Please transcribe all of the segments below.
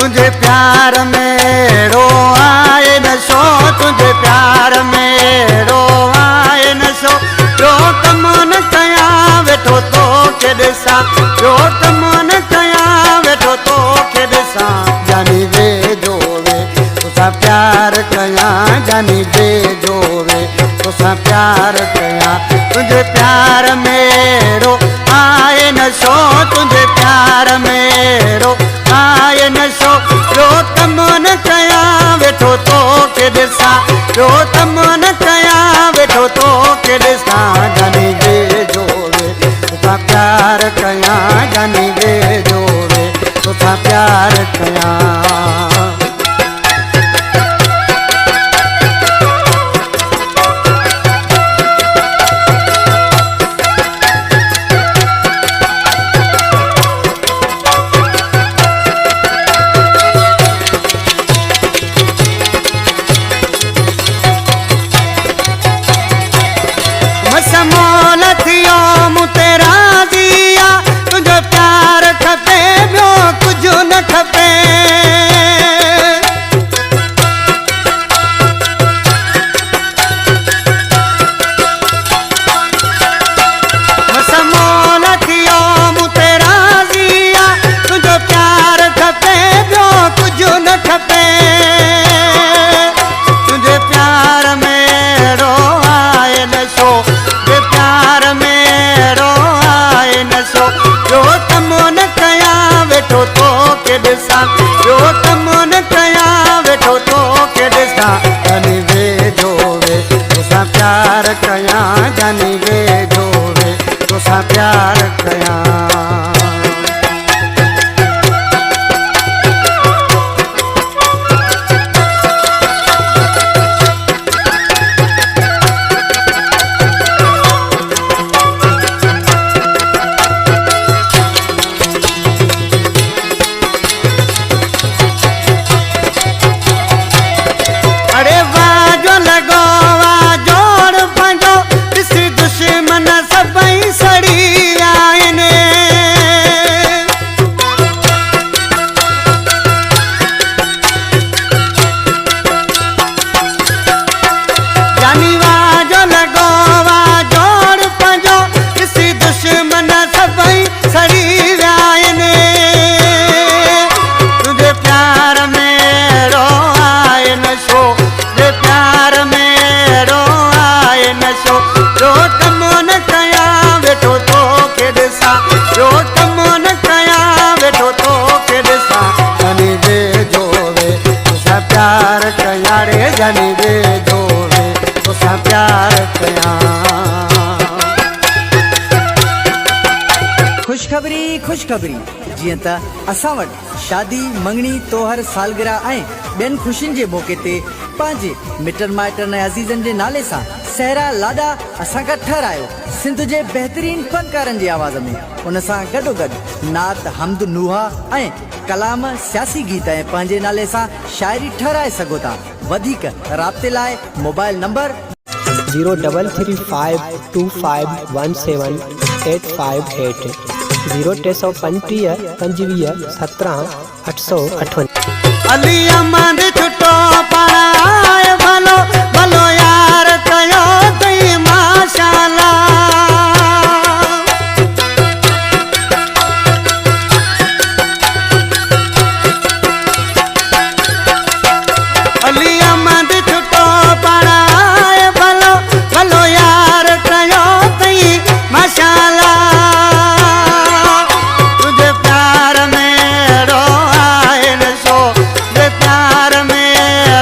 तुझे प्यार में रो आए नशो, तुझे प्यार में रो आए नशो। रो कमन कया वेठो तो के ॾिसां, रो कमन कया वेठो तो के ॾिसां। जानी वे जो वे तुसां प्यार कया, जानी वे जो वे तुसां प्यार कया। तुझे प्यार में रो आए नशो, तुझे प्यार में रो आए नशो। रो तमन कया वेठो तो के ॾिसां, रो तमन कया वेठो तो के ॾिसां। जानी वे जो वे तुसां प्यार कया, जानी वे जो वे तुसां प्यार कया। समोल थियो मूं तेरा दिया, तुझो प्यार खपे ॿियो कुझु न खपे। समोल थियो मूं तेरा दिया, तुझो प्यार खपे ॿियो कुझु न खपे। तुझे प्यार में रो आए नशो, प्यार में रो आए नशो। रो तमन कया वेठो तो के ॾिसां, रो तमन कया वेठो तो के ॾिसां। जानी वे जो वे तुसां प्यार कया, जानी वे जो वे तुसां प्यार कया। प्यार कया रे, जानी वे जो वे तुसां प्यार कया। खुशखबरी खुशखबरी, जीअं त असां वटि शादी, मंगणी, तोहर, सालगिरह ऐं ॿियनि खुशियुनि जे मौक़े ते पंहिंजे मिटनि माइटनि ऐं अज़ीज़नि जे नाले सां सहरा लाॾा असां खां ठहिरायो सिंध जे बहितरीन फनकारनि जी आवाज़ में। उन सां गॾोगॾु नात, हमद, नुहा ऐं कलाम, सियासी गीत ऐं पंहिंजे नाले सां शाइरी ठहिराए सघो था। वधीक राब्ते लाइ मोबाइल नंबर 033251785 0335 25 17 858। अली अमद छुटो पाए भलो भलो यार कयो तई माशाअल्लाह। अली अमद छुटो पाए भलो भलो यार कयो तई माशाअल्लाह। तुझे प्यार में रो आए नशो, तुझे प्यार में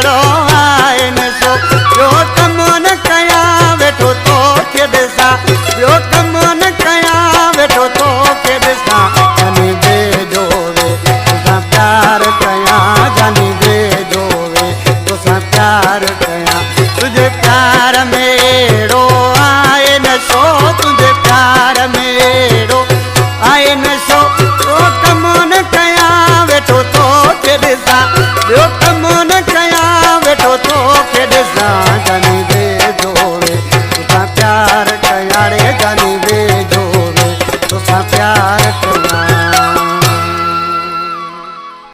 रो आए नशो। ॿियो कम न कया वेठो तो के ॾिसां, ॿियो कम न कया वेठो तो के ॾिसां। जानी वे जो वे तुसां प्यार कया, जानी वे जो वे तुसां प्यार कया। तुझे प्यार में